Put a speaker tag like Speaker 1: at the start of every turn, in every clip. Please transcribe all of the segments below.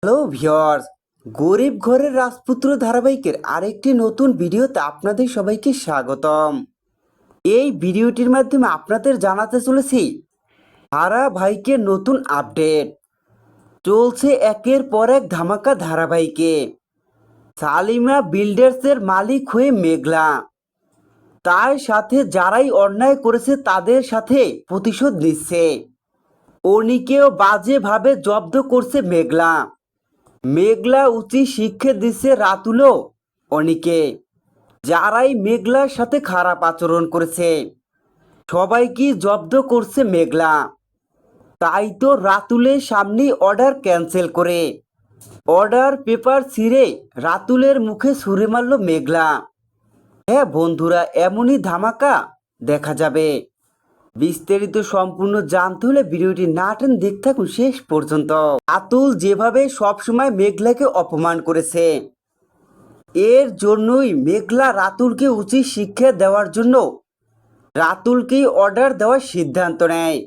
Speaker 1: Hello viewers, গরিব ঘরের রাজপুত্র ধারাবাহিকের আরেকটি নতুন ভিডিওতে আপনাদের সবাইকে স্বাগতম। এই ভিডিওটির মাধ্যমে আপনাদের জানাতে চলেছি ধারাবাহিকের নতুন আপডেট। চলছে একের পর এক ধামাকা ধারাবাহিকে। সালিমা বিল্ডার্সের মালিক হয়ে মেঘলা, তার সাথে যারাই অন্যায় করেছে তাদের সাথে প্রতিশোধ নিচ্ছে। অনিকেও বাজেভাবে জব্দ করছে মেঘলা। মেঘলা উচিত শিক্ষা দিচ্ছে রাতুলও অনিকে, যারাই মেঘলার সাথে খারাপ আচরণ করেছে সবাইকে জব্দ করছে মেঘলা। তাই তো রাতুলের সামনে অর্ডার ক্যান্সেল করে অর্ডার পেপার ছিঁড়ে রাতুলের মুখে ছুঁড়ে মারল মেঘলা। হ্যাঁ বন্ধুরা, এমনই ধামাকা দেখা যাবে। বিস্তারিত সম্পূর্ণ জানতে হলে ভিডিওটি না টেনে দেখতে থাকুন শেষ পর্যন্ত। রাতুল যেভাবে সবসময় মেঘলাকে অপমান করেছে, এর জন্যই মেঘলা রাতুলকে উচিত শিক্ষা দেওয়ার জন্য রাতুলকেই অর্ডার দেওয়ার সিদ্ধান্ত নেয়।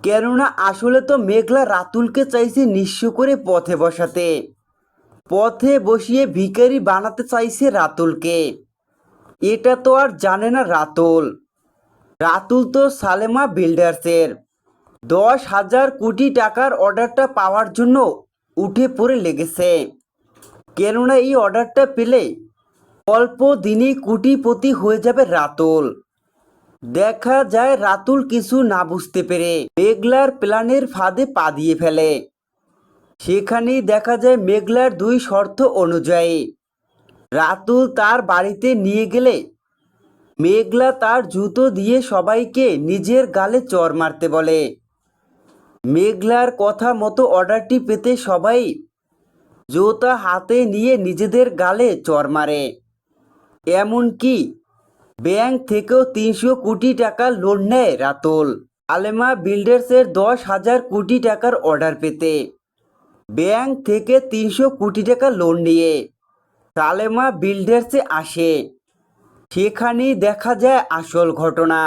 Speaker 1: কেননা আসলে তো মেঘলা রাতুলকে চাইছে নিঃস্ব করে পথে বসাতে, পথে বসিয়ে ভিখারি বানাতে চাইছে রাতুলকে। এটা তো আর জানে না রাতুল। রাতুল তো সালেমা বিল্ডার্সের 10,000 কোটি টাকার অর্ডারটা পাওয়ার জন্য উঠে পড়ে লেগেছে। কেননা এই অর্ডারটা পেলে অল্প দিনেই কোটিপতি হয়ে যাবে রাতুল। দেখা যায় রাতুল কিছু না বুঝতে পেরে মেঘলার প্ল্যানের ফাঁদে পা দিয়ে ফেলে। সেখানেই দেখা যায় মেঘলার দুই শর্ত অনুযায়ী রাতুল তার বাড়িতে নিয়ে গেলে মেঘলা তার জুতো দিয়ে সবাইকে নিজের গালে চড় মারতে বলে। মেঘলার কথা মতো অর্ডারটি পেতে সবাই জুতা হাতে নিয়ে নিজেদের গালে চড় মারে। এমনকি ব্যাংক থেকেও 300 কোটি টাকার লোন নেয় রাতুল। সালেমা বিল্ডার্সের 10,000 কোটি টাকার অর্ডার পেতে ব্যাংক থেকে 300 কোটি টাকা লোন নিয়ে সালেমা বিল্ডার্সে আসে। সেখানেই দেখা যায় আসল ঘটনা।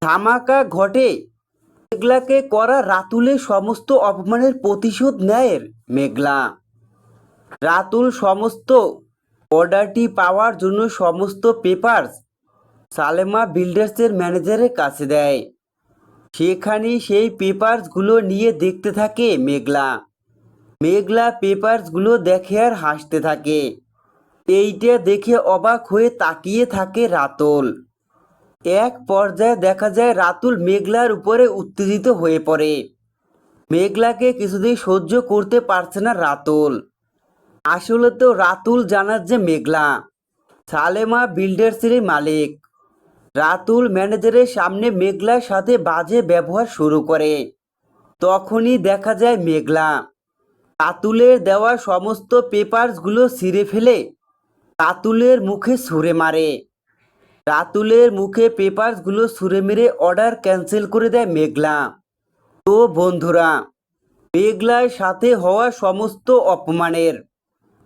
Speaker 1: ধামাকা ঘটে। মেঘলাকে করা রাতুলের সমস্ত অপমানের প্রতিশোধ নেয় মেঘলা। রাতুল সমস্ত অর্ডারটি পাওয়ার জন্য সমস্ত পেপারস সালেমা বিল্ডার্সের ম্যানেজারের কাছে দেয়। সেখানে সেই পেপারসগুলো নিয়ে দেখতে থাকে মেঘলা। মেঘলা পেপারসগুলো দেখে আর হাসতে থাকে। এইটা দেখে অবাক হয়ে তাকিয়ে থাকে রাতুল। এক পর্যায়ে দেখা যায় রাতুল মেঘলার উপরে উত্তেজিত হয়ে পড়ে। মেঘলাকে কিছুতেই সহ্য করতে পারছে না রাতুল। আসলে তো রাতুল জানার যে মেঘলা সালেমা বিল্ডার্সের মালিক। রাতুল ম্যানেজারের সামনে মেঘলার সাথে বাজে ব্যবহার শুরু করে। তখনই দেখা যায় মেঘলা রাতুলের দেওয়া সমস্ত পেপারসগুলো ছিঁড়ে ফেলে রাতুলের মুখে ছুঁড়ে মারে। রাতুলের মুখে পেপারসগুলো ছুঁড়ে মেরে অর্ডার ক্যান্সেল করে দেয় মেঘলা। তো বন্ধুরা, মেঘলার সাথে হওয়া সমস্ত অপমানের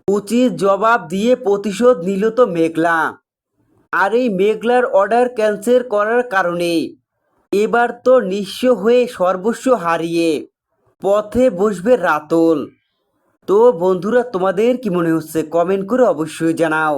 Speaker 1: উচিত জবাব দিয়ে প্রতিশোধ নিল তো মেঘলা। আর এই মেঘলার অর্ডার ক্যান্সেল করার কারণে এবার তো নিঃস্ব হয়ে সর্বস্ব হারিয়ে পথে বসবে রাতুল। তো বন্ধুরা, তোমাদের কি মনে হচ্ছে কমেন্ট করে অবশ্যই জানাও।